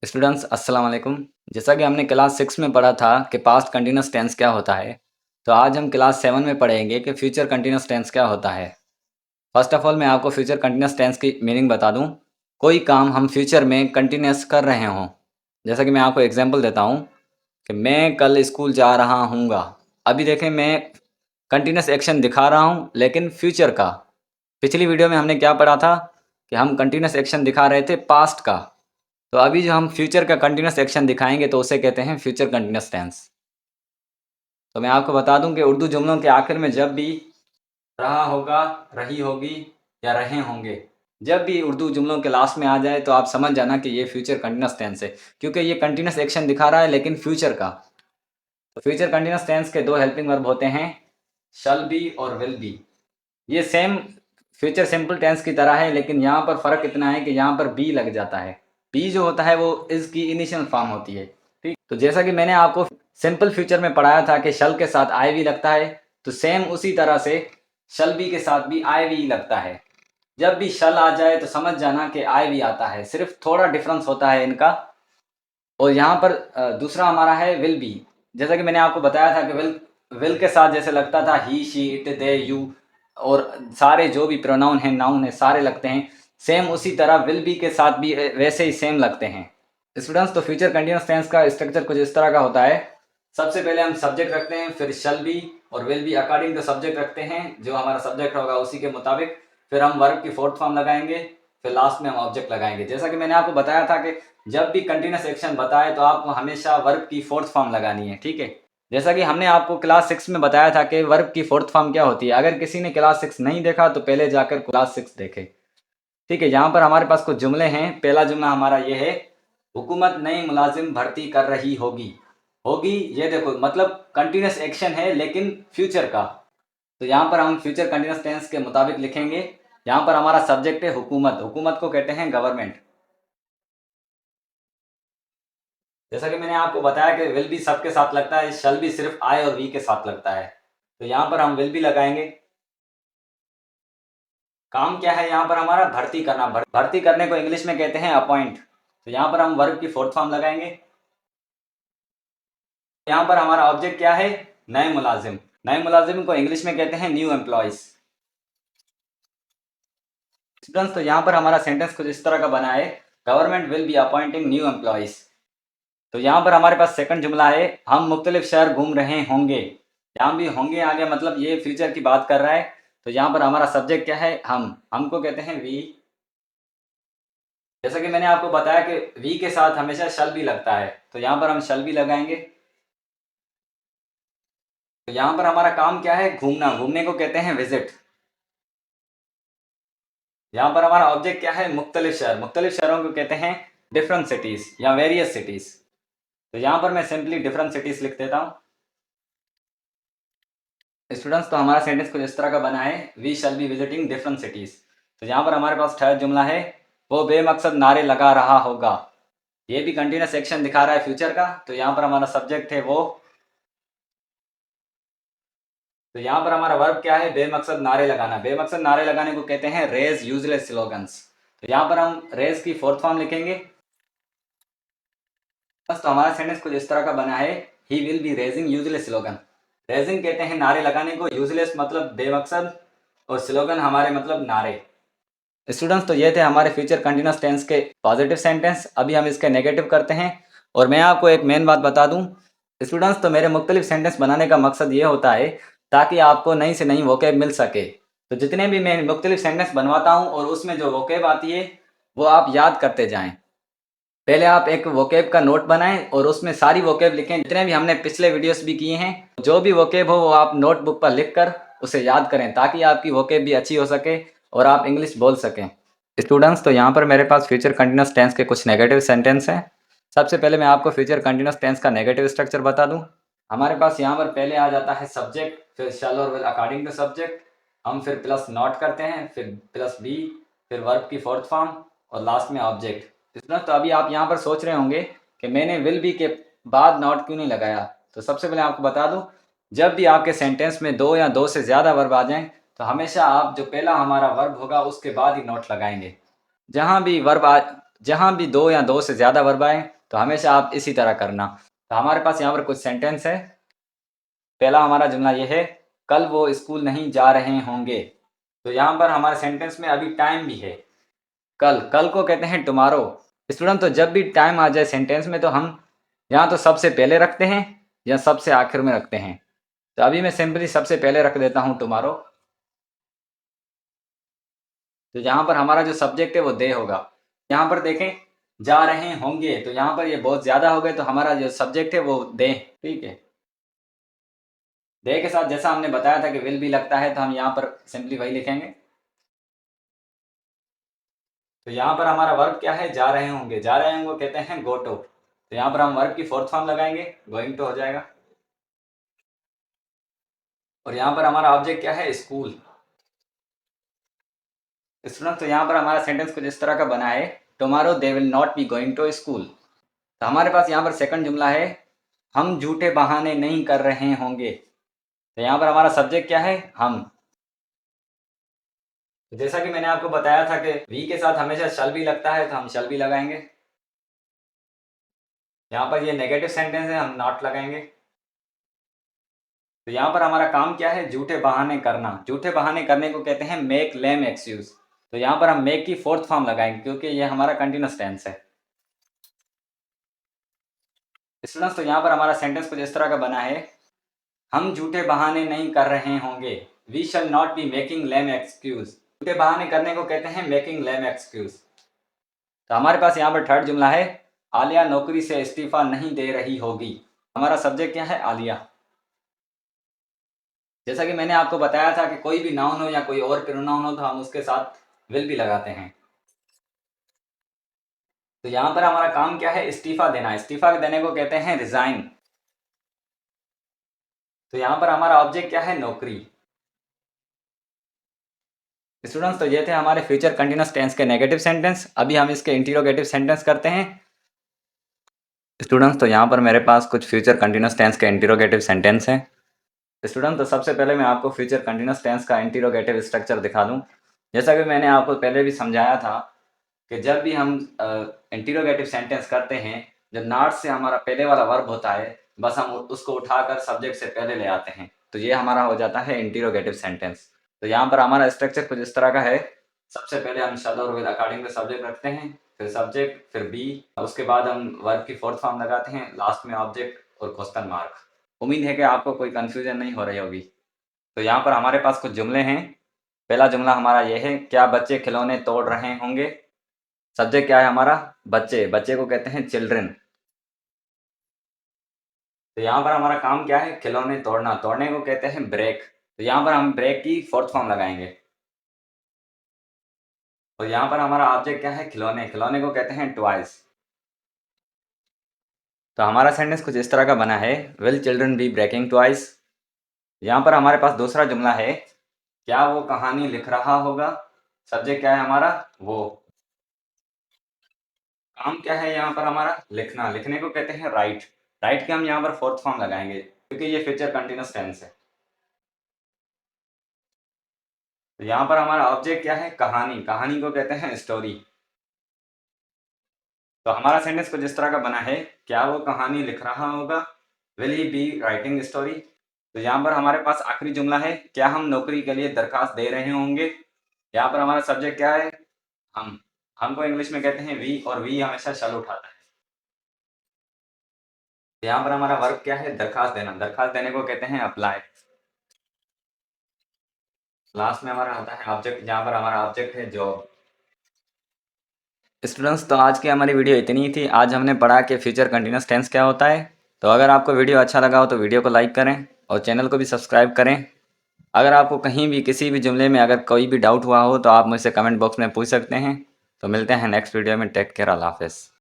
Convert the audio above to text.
Students अस्सलाम वालेकुम। जैसा कि हमने क्लास 6 में पढ़ा था कि पास्ट कंटिन्यूस टेंस क्या होता है, तो आज हम क्लास 7 में पढ़ेंगे कि फ्यूचर कंटिन्यूस टेंस क्या होता है। फर्स्ट ऑफ ऑल मैं आपको फ्यूचर कंटिन्यूस टेंस की मीनिंग बता दूं। कोई काम हम फ्यूचर में कंटिन्यूस कर रहे हों। जैसा कि मैं आपको एग्जांपल देता हूं कि मैं कल स्कूल जा रहा हूँगा। अभी देखें, मैं कंटिन्यूस एक्शन दिखा रहा हूं लेकिन फ्यूचर का। पिछली वीडियो में हमने क्या पढ़ा था कि हम कंटिन्यूस एक्शन दिखा रहे थे पास्ट का। तो अभी जो हम फ्यूचर का कंटिन्यूस एक्शन दिखाएंगे तो उसे कहते हैं फ्यूचर कंटिन्यूस टेंस। तो मैं आपको बता दूं कि उर्दू जुमलों के आखिर में जब भी रहा होगा, रही होगी या रहे होंगे, जब भी उर्दू जुमलों के लास्ट में आ जाए तो आप समझ जाना कि ये फ्यूचर कंटिन्यूस टेंस है, क्योंकि ये कंटिन्यूस एक्शन दिखा रहा है लेकिन फ्यूचर का। तो फ्यूचर कंटिन्यूस टेंस के दो हेल्पिंग वर्ब होते हैं, शल बी और विल बी। ये सेम फ्यूचर सिंपल टेंस की तरह है, लेकिन यहाँ पर फर्क इतना है कि यहाँ पर बी लग जाता है। बी जो होता है वो इज की इनिशियल फॉर्म होती है। ठीक, तो जैसा कि मैंने आपको सिंपल फ्यूचर में पढ़ाया था कि शल के साथ आई वी लगता है, तो सेम उसी तरह से शल बी के साथ भी आई वी लगता है। जब भी शल आ जाए तो समझ जाना कि आई वी आता है, सिर्फ थोड़ा डिफरेंस होता है इनका। और यहाँ पर दूसरा हमारा है विल बी। जैसा कि मैंने आपको बताया था कि विल के साथ जैसे लगता था ही, शी, इट, दे, यू, और सारे जो भी प्रोनाउन हैं, नाउन है, सारे लगते हैं, सेम उसी तरह विल बी के साथ भी वैसे ही सेम लगते हैं। स्टूडेंट्स, तो फ्यूचर कंटिन्यूअस टेंस का स्ट्रक्चर कुछ इस तरह का होता है। सबसे पहले हम सब्जेक्ट रखते हैं, फिर शल बी और will be according to subject रखते हैं, जो हमारा सब्जेक्ट होगा उसी के मुताबिक। फिर हम वर्ब की फोर्थ फॉर्म लगाएंगे, फिर लास्ट में हम ऑब्जेक्ट लगाएंगे। जैसा कि मैंने आपको बताया था कि जब भी कंटिन्यूअस एक्शन बताए तो आपको हमेशा वर्ब की फोर्थ फॉर्म लगानी है। ठीक है, जैसा कि हमने आपको क्लास 6 में बताया था कि वर्ब की फोर्थ फॉर्म क्या होती है। अगर किसी ने क्लास 6 नहीं देखा तो पहले जाकर क्लास 6 देखे। ठीक है, यहाँ पर हमारे पास कुछ जुमले हैं। पहला जुमला हमारा ये है, हुकूमत नई मुलाजिम भर्ती कर रही होगी। होगी, ये देखो, मतलब कंटिन्यूस एक्शन है लेकिन फ्यूचर का। तो यहाँ पर हम फ्यूचर कंटिन्यूस टेंस के मुताबिक लिखेंगे। यहाँ पर हमारा सब्जेक्ट है हुकूमत। हुकूमत को कहते हैं गवर्नमेंट। जैसा कि मैंने आपको बताया कि विल भी सबके साथ लगता है, शल भी सिर्फ आई और वी के साथ लगता है। तो यहाँ पर हम विल भी लगाएंगे। काम क्या है यहाँ पर हमारा, भर्ती करना। भर्ती करने को इंग्लिश में कहते हैं अपॉइंट। तो यहाँ पर हम वर्ब की फोर्थ फॉर्म लगाएंगे। यहाँ पर हमारा ऑब्जेक्ट क्या है, नए मुलाजिम। नए मुलाजिम को इंग्लिश में कहते हैं न्यू एम्प्लॉयज। स्टूडेंट्स, तो यहाँ पर हमारा सेंटेंस कुछ इस तरह का बना है, government will be appointing new employees. तो यहाँ पर हमारे पास सेकंड जुमला है, हम मुख्तलिफ शहर घूम रहे होंगे। यहाँ भी होंगे आगे, मतलब ये फ्यूचर की बात कर रहा है। तो यहाँ पर हमारा सब्जेक्ट क्या है, हम। हमको कहते हैं वी। जैसा कि मैंने आपको बताया कि वी के साथ हमेशा शल भी लगता है, तो यहाँ पर हम शल भी लगाएंगे। तो यहाँ पर हमारा काम क्या है, घूमना। घूमने को कहते हैं विजिट। यहाँ पर हमारा ऑब्जेक्ट क्या है, मुख्तलिफ शहर। मुख्तलिफ शहरों को कहते हैं डिफरेंट सिटीज या वेरियस सिटीज। तो यहाँ पर मैं सिंपली डिफरेंट सिटीज लिख देता हूँ। स्टूडेंट्स, तो हमारा सेंटेंस कुछ इस तरह का बना है, we shall be visiting different cities. तो यहाँ पर हमारे पास थर्ड जुमला है, वो बेमकसद नारे लगा रहा होगा। ये भी कंटिन्यूस एक्शन दिखा रहा है फ्यूचर का। तो यहाँ पर हमारा सब्जेक्ट है वो। तो यहाँ पर हमारा वर्ब क्या है, बेमकसद नारे लगाना। बेमकसद नारे लगाने को कहते हैं रेज यूजलेस स्लोगन्स। तो यहाँ पर हम रेज की फोर्थ फॉर्म लिखेंगे। बस, तो हमारा सेंटेंस कुछ इस तरह का बना है, he will be raising useless slogan. Raising कहते हैं नारे लगाने को, यूजलेस मतलब बेमकसद, और स्लोगन हमारे मतलब नारे। स्टूडेंट्स, तो ये थे हमारे फ्यूचर कंटिन्यूस टेंस के पॉजिटिव सेंटेंस। अभी हम इसके नेगेटिव करते हैं। और मैं आपको एक मेन बात बता दूं स्टूडेंट्स, तो मेरे मुख्तलिफ सेंटेंस बनाने का मकसद ये होता है ताकि आपको नई से नई वोकेब मिल सके। तो जितने भी मैं मुख्तलिफ सेंटेंस बनवाता हूँ और उसमें जो वोकेब आती है वो आप याद करते जाएं। पहले आप एक वोकेब का नोट बनाएं और उसमें सारी वोकेब लिखें, जितने भी हमने पिछले वीडियोस भी किए हैं। जो भी वोकेब हो वो आप नोटबुक पर लिख कर उसे याद करें, ताकि आपकी वोकेब भी अच्छी हो सके और आप इंग्लिश बोल सकें। स्टूडेंट्स, तो यहाँ पर मेरे पास फ्यूचर कंटिन्यूस टेंस के कुछ नेगेटिव सेंटेंस हैं। सबसे पहले मैं आपको फ्यूचर कंटिन्यूस टेंस का नेगेटिव स्ट्रक्चर बता दूं। हमारे पास यहाँ पर पहले आ जाता है सब्जेक्ट, फिर शैल और विल अकॉर्डिंग टू सब्जेक्ट। हम फिर प्लस नॉट करते हैं, फिर प्लस बी, फिर वर्ब की फोर्थ फॉर्म, और लास्ट में ऑब्जेक्ट। स्टूडेंट्स, तो अभी आप यहाँ पर सोच रहे होंगे कि मैंने विल बी के बाद नॉट क्यों नहीं लगाया। तो सबसे पहले आपको बता दूं, जब भी आपके सेंटेंस में दो या दो से ज़्यादा वर्ब आ जाएं तो हमेशा आप जो पहला हमारा वर्ब होगा उसके बाद ही नोट लगाएंगे। जहाँ भी वर्ब आ जहाँ भी दो या दो से ज़्यादा वर्ब आए तो हमेशा आप इसी तरह करना। तो हमारे पास यहाँ पर कुछ सेंटेंस है। पहला हमारा जुमला ये है, कल वो स्कूल नहीं जा रहे होंगे। तो यहाँ पर हमारे सेंटेंस में अभी टाइम भी है। कल, कल को कहते हैं टुमारो। स्टूडेंट, तो जब भी टाइम आ जाए सेंटेंस में तो हम यहाँ तो सबसे पहले रखते हैं या सबसे आखिर में रखते हैं। तो अभी मैं सिंपली सबसे पहले रख देता हूँ टुमारो। तो यहाँ पर हमारा जो सब्जेक्ट है वो दे होगा। यहाँ पर देखें, जा रहे होंगे, तो यहाँ पर ये बहुत ज़्यादा हो गए, तो हमारा जो सब्जेक्ट है वो दे। ठीक है, दे के साथ जैसा हमने बताया था कि विल भी लगता है, तो हम यहाँ पर सिंपली वही लिखेंगे। तो यहाँ पर हमारा वर्ब क्या है, जा रहे होंगे। जा रहे होंगे कहते हैं गो टू। तो यहाँ पर हम वर्ब की फोर्थ फॉर्म लगाएंगे, गोइंग टू हो जाएगा। और यहाँ पर हमारा ऑब्जेक्ट क्या है, स्कूल। स्टूडेंट, तो यहाँ पर हमारा सेंटेंस कुछ इस तरह का बना है, tomorrow they will not be going to school. तो हमारे पास यहाँ पर सेकंड जुमला है, हम झूठे बहाने नहीं कर रहे होंगे। तो यहाँ पर हमारा सब्जेक्ट क्या है, हम। तो जैसा कि मैंने आपको बताया था कि वी के साथ हमेशा शल भी लगता है, तो हम शल भी लगाएंगे। यहाँ पर ये नेगेटिव सेंटेंस है, हम नॉट लगाएंगे। तो यहाँ पर हमारा काम क्या है, झूठे बहाने करना। झूठे बहाने करने को कहते हैं मेक लेम एक्सक्यूज। तो यहाँ पर हम मेक की फोर्थ फॉर्म लगाएंगे क्योंकि ये हमारा कंटिन्यूस टेंस है। स्टूडेंट्स, तो यहाँ पर हमारा सेंटेंस कुछ इस तरह का बना है, हम झूठे बहाने नहीं कर रहे होंगे। We shall not be making lame excuse. झूठे बहाने करने को कहते हैं मेकिंग लेम एक्सक्यूज। तो हमारे पास यहाँ पर थर्ड जुमला है, आलिया नौकरी से इस्तीफा नहीं दे रही होगी। हमारा सब्जेक्ट क्या है, आलिया। जैसा कि मैंने आपको बताया था कि कोई भी नाउन हो या कोई और प्रोनाउन हो तो हम उसके साथ विल भी लगाते हैं। तो यहाँ पर हमारा काम क्या है, इस्तीफा देना। इस्तीफा देने को कहते हैं रिजाइन। तो यहाँ पर हमारा ऑब्जेक्ट क्या है, नौकरी। स्टूडेंट्स, तो ये थे हमारे फ्यूचर कंटिन्यूअस टेंस के नेगेटिव सेंटेंस। अभी हम इसके इंटरोगेटिव सेंटेंस करते हैं। स्टूडेंट्स, तो यहाँ पर मेरे पास कुछ फ्यूचर कंटिन्यूअस टेंस के इंटरोगेटिव सेंटेंस हैं। स्टूडेंट, तो सबसे पहले मैं आपको फ्यूचर कंटिन्यूअस टेंस का इंटरोगेटिव स्ट्रक्चर दिखा दूं। जैसा कि मैंने आपको पहले भी समझाया था कि जब भी हम इंटरोगेटिव सेंटेंस करते हैं, जब नॉट से हमारा पहले वाला वर्ब होता है, बस हम उसको उठाकर सब्जेक्ट से पहले ले आते हैं, तो ये हमारा हो जाता है इंटरोगेटिव सेंटेंस। तो यहाँ पर हमारा स्ट्रक्चर कुछ इस तरह का है। सबसे पहले हम शल और विल अकॉर्डिंग टू सब्जेक्ट रखते हैं, फिर सब्जेक्ट, फिर बी, उसके बाद हम वर्ब की फोर्थ फॉर्म लगाते हैं, लास्ट में ऑब्जेक्ट और क्वेश्चन मार्क। उम्मीद है कि आपको कोई कंफ्यूजन नहीं हो रही होगी। तो यहाँ पर हमारे पास कुछ जुमले हैं। पहला जुमला हमारा ये है, क्या बच्चे खिलौने तोड़ रहे होंगे। सब्जेक्ट क्या है हमारा, बच्चे। बच्चे को कहते हैं चिल्ड्रन। तो यहाँ पर हमारा काम क्या है, खिलौने तोड़ना। तोड़ने को कहते हैं ब्रेक। तो यहाँ पर हम ब्रेक की फोर्थ फॉर्म लगाएंगे। और यहाँ पर हमारा ऑब्जेक्ट क्या है, खिलौने। खिलौने को कहते हैं टॉयज। तो हमारा सेंटेंस कुछ इस तरह का बना है, will children be breaking toys. यहाँ पर हमारे पास दूसरा जुमला है, क्या वो कहानी लिख रहा होगा। सब्जेक्ट क्या है हमारा, वो। काम क्या है यहाँ पर हमारा, लिखना। लिखने को कहते हैं राइट। राइट के हम यहाँ पर फोर्थ फॉर्म लगाएंगे क्योंकि ये फ्यूचर कंटिन्यूअस टेंस है। तो यहाँ पर हमारा ऑब्जेक्ट क्या है, कहानी। कहानी को कहते हैं स्टोरी। तो हमारा सेंटेंस कुछ इस तरह का बना है, क्या वो कहानी लिख रहा होगा, will he be writing story. तो यहाँ पर हमारे पास आखिरी जुमला है, क्या हम नौकरी के लिए दरखास्त दे रहे होंगे। यहाँ पर हमारा सब्जेक्ट क्या है, हम। हमको इंग्लिश में कहते हैं वी, और वी हमेशा शल उठाता है। तो यहाँ पर हमारा वर्ब क्या है, दरखास्त देना। दरखास्त देने को कहते हैं अप्लाई। लास्ट में हमारा आता है ऑब्जेक्ट, जहाँ पर हमारा ऑब्जेक्ट है जॉब। स्टूडेंट्स, तो आज की हमारी वीडियो इतनी ही थी। आज हमने पढ़ा कि फ्यूचर कंटिन्यूअस टेंस क्या होता है। तो अगर आपको वीडियो अच्छा लगा हो तो वीडियो को लाइक करें और चैनल को भी सब्सक्राइब करें। अगर आपको कहीं भी किसी भी जुमले में अगर कोई भी डाउट हुआ हो तो आप मुझसे कमेंट बॉक्स में पूछ सकते हैं। तो मिलते हैं नेक्स्ट वीडियो में। टेक केयर, अल्लाह हाफ़िज़।